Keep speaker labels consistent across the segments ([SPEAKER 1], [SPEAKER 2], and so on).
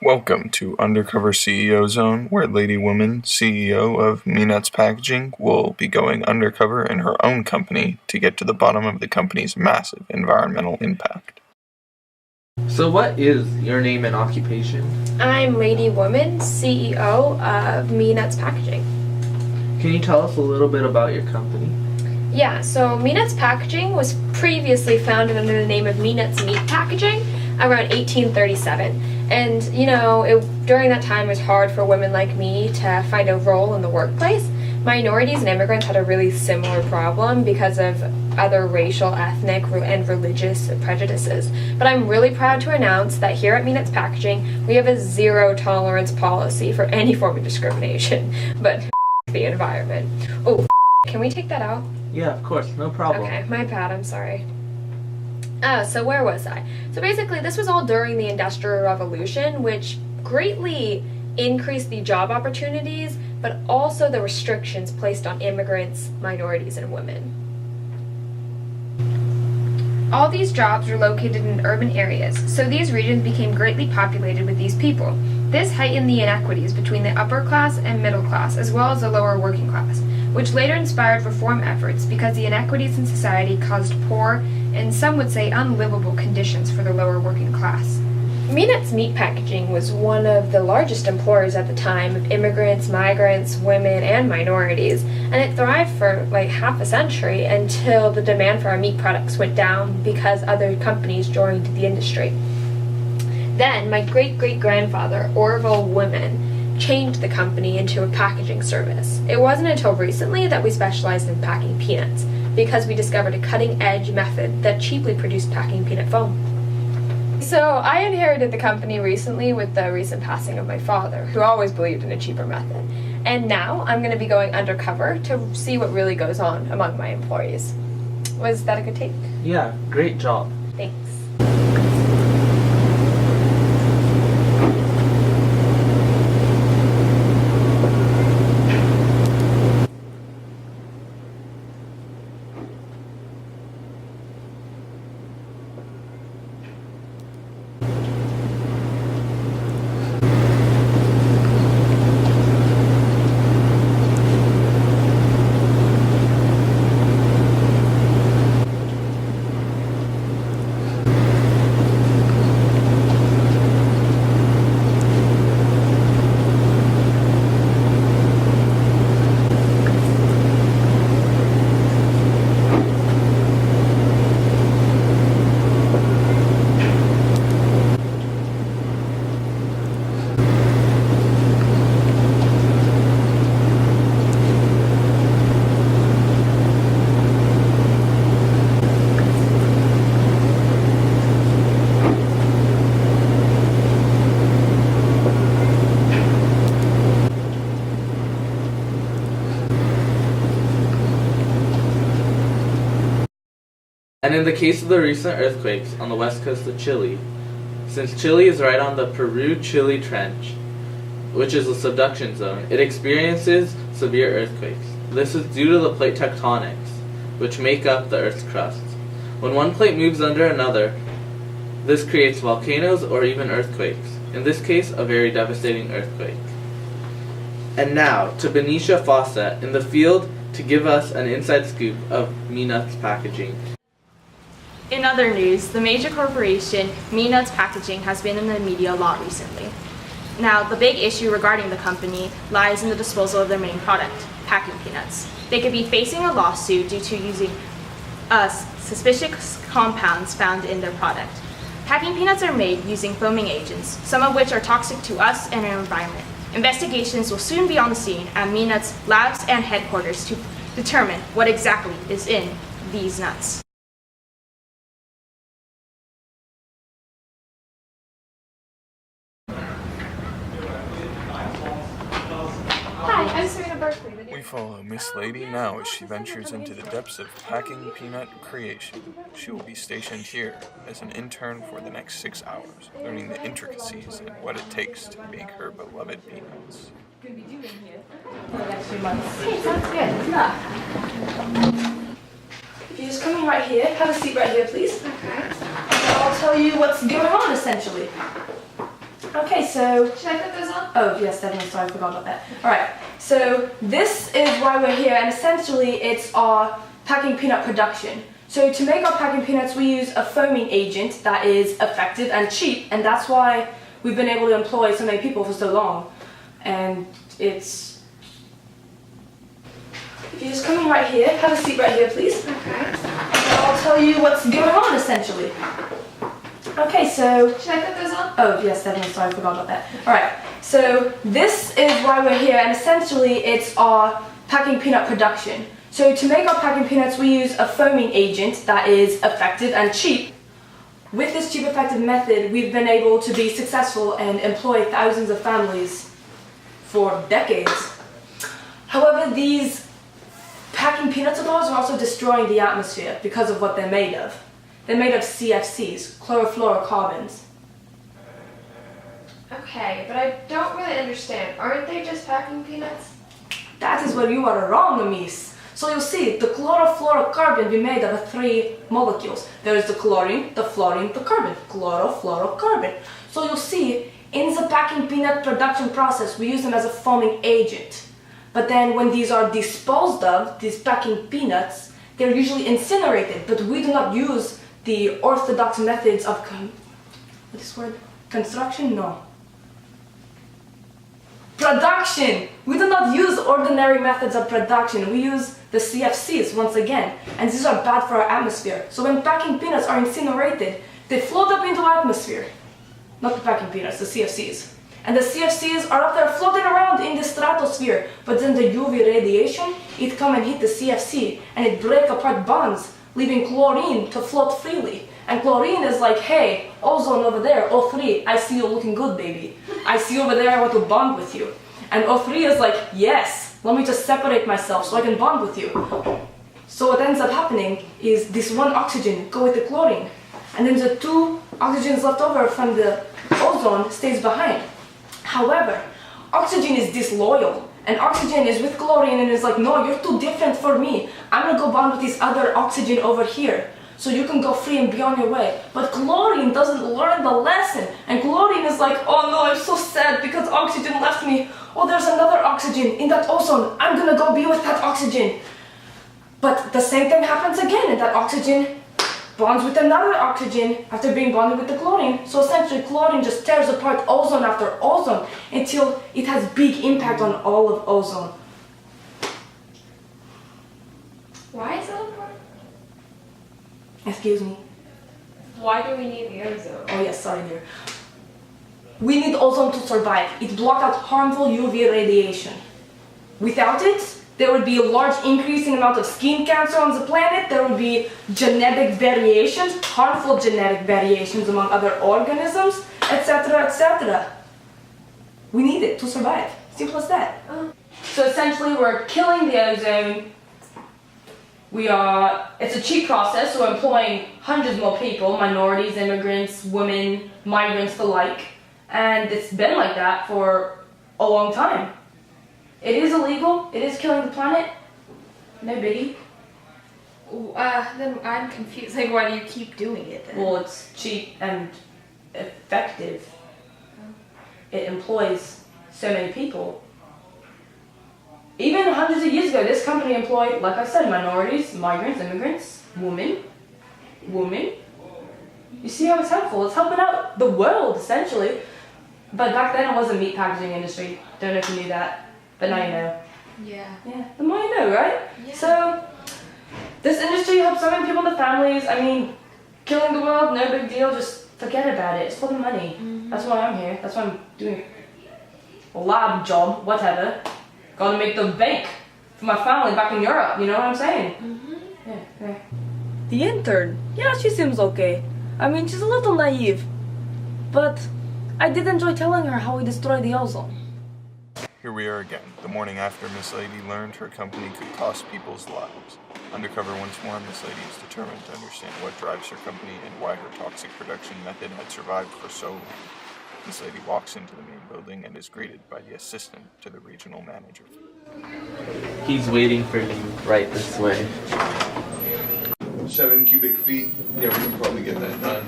[SPEAKER 1] Welcome to Undercover CEO Zone, where Lady Woman, CEO of Me Nuts Packaging, will be going undercover in her own company to get to the bottom of the company's massive environmental impact.
[SPEAKER 2] So what is your name and occupation?
[SPEAKER 3] I'm Lady Woman, CEO of Me Nuts Packaging.
[SPEAKER 2] Can you tell us a little bit about your company?
[SPEAKER 3] Yeah, so Me Nuts Packaging was previously founded under the name of Me Nuts Meat Packaging around 1837. And, during that time it was hard for women like me to find a role in the workplace. Minorities and immigrants had a really similar problem because of other racial, ethnic, and religious prejudices. But I'm really proud to announce that here at Me Nuts Packaging, we have a zero tolerance policy for any form of discrimination. But the environment. Oh, can we take that out?
[SPEAKER 2] Yeah, of course, no problem.
[SPEAKER 3] Okay, my bad, I'm sorry. So where was I? So basically, this was all during the Industrial Revolution, which greatly increased the job opportunities, but also the restrictions placed on immigrants, minorities, and women. All these jobs were located in urban areas, so these regions became greatly populated with these people. This heightened the inequities between the upper class and middle class, as well as the lower working class, which later inspired reform efforts because the inequities in society caused poor, and some would say unlivable conditions for the lower working class. Me Nuts Meat Packaging was one of the largest employers at the time of immigrants, migrants, women, and minorities, and it thrived for like half a century until the demand for our meat products went down because other companies joined the industry. Then my great-great-grandfather, Orville Women, changed the company into a packaging service. It wasn't until recently that we specialized in packing peanuts, because we discovered a cutting-edge method that cheaply produced packing peanut foam. So I inherited the company recently with the recent passing of my father, who always believed in a cheaper method. And now I'm going to be going undercover to see what really goes on among my employees. Was that a good take?
[SPEAKER 2] Yeah, great job.
[SPEAKER 3] Thanks.
[SPEAKER 2] And in the case of the recent earthquakes on the west coast of Chile, since Chile is right on the Peru-Chile Trench, which is a subduction zone, it experiences severe earthquakes. This is due to the plate tectonics, which make up the Earth's crust. When one plate moves under another, this creates volcanoes or even earthquakes. In this case, a very devastating earthquake. And now, to Benicia Fawcett in the field to give us an inside scoop of Me Nuts Packaging.
[SPEAKER 4] In other news, the major corporation, Me Nuts Packaging, has been in the media a lot recently. Now, the big issue regarding the company lies in the disposal of their main product, packing peanuts. They could be facing a lawsuit due to using suspicious compounds found in their product. Packing peanuts are made using foaming agents, some of which are toxic to us and our environment. Investigations will soon be on the scene at Me Nuts labs and headquarters to determine what exactly is in these nuts.
[SPEAKER 3] Hi, I'm Serena Berkeley.
[SPEAKER 1] We follow Miss Lady now as she ventures into the depths of packing peanut creation. She will be stationed here as an intern for the next 6 hours, learning the intricacies and what it takes to make her beloved peanuts.
[SPEAKER 5] Okay, sounds good. If you just come in right here, have a seat right here, please.
[SPEAKER 3] Okay.
[SPEAKER 5] And I'll tell you what's going on, essentially. Okay, so
[SPEAKER 3] Should I put those on?
[SPEAKER 5] oh yes, definitely. Sorry, I forgot about that. All right. So this is why we're here, and essentially it's our packing peanut production. So to make our packing peanuts, we use a foaming agent that is effective and cheap, and that's why we've been able to employ so many people for so long. And it's, if you just come in right here, have a seat right here, please.
[SPEAKER 3] Okay.
[SPEAKER 5] And I'll tell you what's going on essentially. Okay, so
[SPEAKER 3] Should I put those on?
[SPEAKER 5] oh yes, definitely. Sorry, I forgot about that. All right. So this is why we're here, and essentially it's our packing peanut production. So to make our packing peanuts, we use a foaming agent that is effective and cheap. With this cheap, effective method, we've been able to be successful and employ thousands of families for decades. However, these packing peanuts of ours are also destroying the atmosphere because of what they're made of. They're made of CFCs, chlorofluorocarbons.
[SPEAKER 3] Okay, but I don't really understand. Aren't they just packing peanuts?
[SPEAKER 5] That is where you are wrong, Amis. So you'll see, the chlorofluorocarbon be made of 3 molecules. There is the chlorine, the fluorine, the carbon. Chlorofluorocarbon. So you'll see, in the packing peanut production process, we use them as a foaming agent. But then when these are disposed of, these packing peanuts, they're usually incinerated. But we do not use the orthodox methods of, what is this word? Construction? No. Production! We do not use ordinary methods of production. We use the CFCs once again, and these are bad for our atmosphere. So when packing peanuts are incinerated, they float up into our atmosphere. Not the packing peanuts, the CFCs. And the CFCs are up there floating around in the stratosphere, but then the UV radiation, it come and hit the CFC, and it break apart bonds, leaving chlorine to float freely. And chlorine is like, hey, ozone over there, O3, I see you looking good, baby. I see you over there, I want to bond with you. And O3 is like, yes, let me just separate myself so I can bond with you. So what ends up happening is this one oxygen go with the chlorine, and then the 2 oxygens left over from the ozone stays behind. However, oxygen is disloyal, and oxygen is with chlorine and is like, no, you're too different for me. I'm gonna go bond with this other oxygen over here, so you can go free and be on your way. But chlorine doesn't learn the lesson, and chlorine is like, oh no, I'm so sad because oxygen left me. Oh, there's another oxygen in that ozone. I'm gonna go be with that oxygen. But the same thing happens again, and that oxygen bonds with another oxygen after being bonded with the chlorine. So essentially chlorine just tears apart ozone after ozone until it has big impact on all of ozone.
[SPEAKER 3] Why is that important?
[SPEAKER 5] Excuse me.
[SPEAKER 3] Why do we need the ozone?
[SPEAKER 5] Oh yes, sorry dear. We need ozone to survive. It blocks out harmful UV radiation. Without it, there would be a large increase in amount of skin cancer on the planet. There would be genetic variations, harmful genetic variations among other organisms, etc., etc. We need it to survive. Simple as that. So essentially, we're killing the ozone. It's a cheap process, so we're employing hundreds more people, minorities, immigrants, women, migrants alike. And it's been like that for a long time. It is illegal, it is killing the planet, no biggie.
[SPEAKER 3] Then I'm confused. Like, why do you keep doing it then?
[SPEAKER 5] Well, it's cheap and effective. It employs so many people. Even hundreds of years ago, this company employed, like I said, minorities, migrants, immigrants, women. You see how it's helpful? It's helping out the world, essentially. But back then, it was a meat packaging industry. Don't know if you knew that, but now you know.
[SPEAKER 3] Yeah.
[SPEAKER 5] Yeah, the more you know, right?
[SPEAKER 3] Yeah.
[SPEAKER 5] So, this industry helps so many people and their families. I mean, killing the world, no big deal. Just forget about it. It's for the money. That's why I'm here. That's why I'm doing a lab job, whatever. Gotta make the bank for my family back in Europe. You know what I'm saying? Yeah. The intern. Yeah, she seems okay. I mean, she's a little naive. But I did enjoy telling her how we destroy the ozone.
[SPEAKER 1] Here we are again, the morning after Miss Lady learned her company could cost people's lives. Undercover once more, Miss Lady is determined to understand what drives her company and why her toxic production method had survived for so long. Miss Lady walks into the main building and is greeted by the assistant to the regional manager.
[SPEAKER 2] He's waiting for you right this way.
[SPEAKER 1] 7 cubic feet. Yeah, we can probably get that done.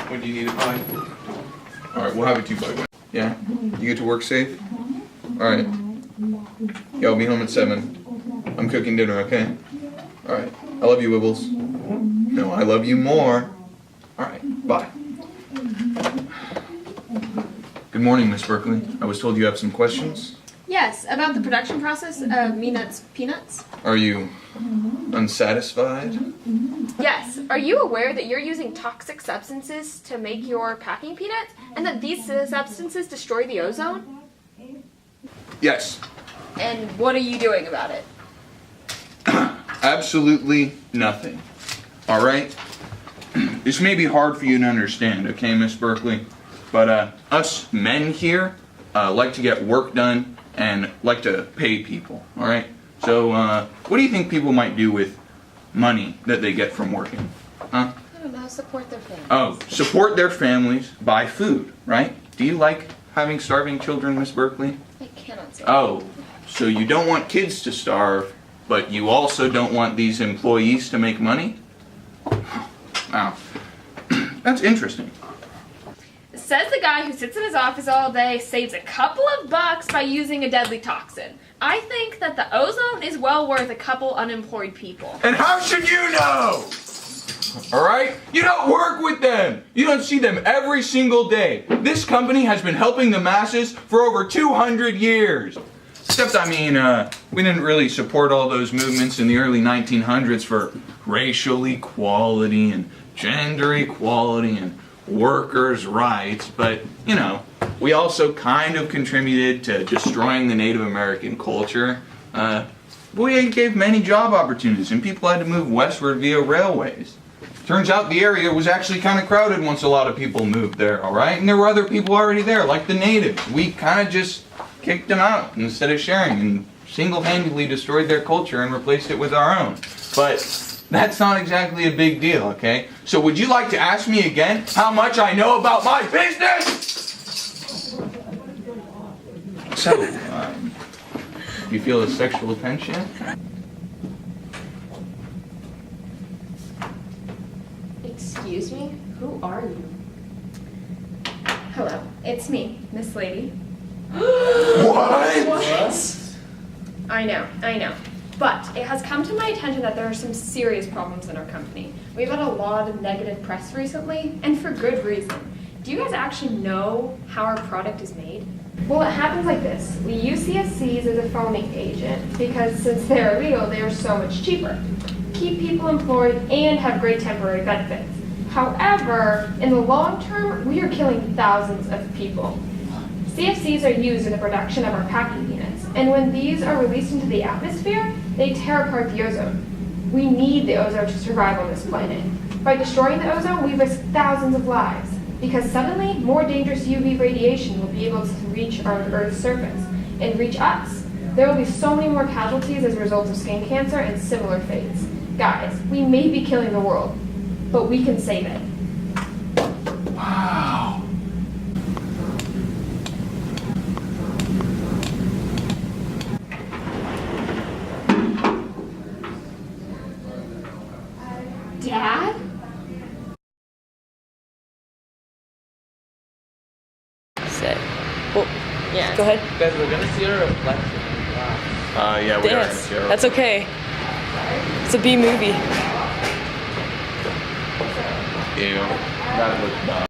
[SPEAKER 1] When do you need it by? All right, we'll have it 2 by 1. Yeah? You get to work safe? All right. Yeah, I'll be home at 7. I'm cooking dinner, okay? All right. I love you, Wibbles. No, I love you more. All right, bye. Good morning, Miss Berkeley. I was told you have some questions.
[SPEAKER 3] Yes, about the production process of Me Nuts Peanuts.
[SPEAKER 1] Are you unsatisfied?
[SPEAKER 3] Yes. Are you aware that you're using toxic substances to make your packing peanuts, and that these substances destroy the ozone?
[SPEAKER 1] Yes.
[SPEAKER 3] And what are you doing about it?
[SPEAKER 1] Absolutely nothing. All right? This may be hard for you to understand, okay, Miss Berkeley? But us men here like to get work done and like to pay people, all right? So what do you think people might do with money that they get from working? Huh?
[SPEAKER 3] I don't know, support their families.
[SPEAKER 1] Oh, support their families, buy food, right? Do you like having starving children, Miss Berkeley?
[SPEAKER 3] I cannot say.
[SPEAKER 1] Oh, so you don't want kids to starve, but you also don't want these employees to make money? Wow. That's interesting.
[SPEAKER 3] Says the guy who sits in his office all day, saves a couple of bucks by using a deadly toxin. I think that the ozone is well worth a couple unemployed people.
[SPEAKER 1] And how should you know? All right? You don't work with them. You don't see them every single day. This company has been helping the masses for over 200 years. Except, I mean, we didn't really support all those movements in the early 1900s for racial equality and gender equality and workers' rights, but, you know, we also kind of contributed to destroying the Native American culture. We gave many job opportunities, and people had to move westward via railways. Turns out the area was actually kind of crowded once a lot of people moved there, all right? And there were other people already there, like the natives. We kind of just kicked them out instead of sharing and single-handedly destroyed their culture and replaced it with our own. But that's not exactly a big deal, okay? So would you like to ask me again how much I know about my business? So, you feel a sexual tension?
[SPEAKER 3] Excuse me? Who are you? Hello, it's me, Miss Lady.
[SPEAKER 1] What?
[SPEAKER 3] I know. But it has come to my attention that there are some serious problems in our company. We've had a lot of negative press recently, and for good reason. Do you guys actually know how our product is made? Well, it happens like this. We use CFCs as a foaming agent because since they're illegal, they are so much cheaper. Keep people employed and have great temporary benefits. However, in the long term, we are killing thousands of people. CFCs are used in the production of our packing peanuts, and when these are released into the atmosphere, they tear apart the ozone. We need the ozone to survive on this planet. By destroying the ozone, we risk thousands of lives, because suddenly more dangerous UV radiation will be able to reach our Earth's surface and reach us. There will be so many more casualties as a result of skin cancer and similar fates. Guys, we may be killing the world, but we can save it.
[SPEAKER 1] Wow.
[SPEAKER 3] Dad?
[SPEAKER 5] Say. Well,
[SPEAKER 3] Yeah.
[SPEAKER 5] go ahead.
[SPEAKER 2] Guys, we're gonna see a reflection in the glass.
[SPEAKER 1] Yeah, we
[SPEAKER 5] Dance.
[SPEAKER 1] are.
[SPEAKER 5] That's okay. It's a B movie.
[SPEAKER 1] Ew. That looks dumb.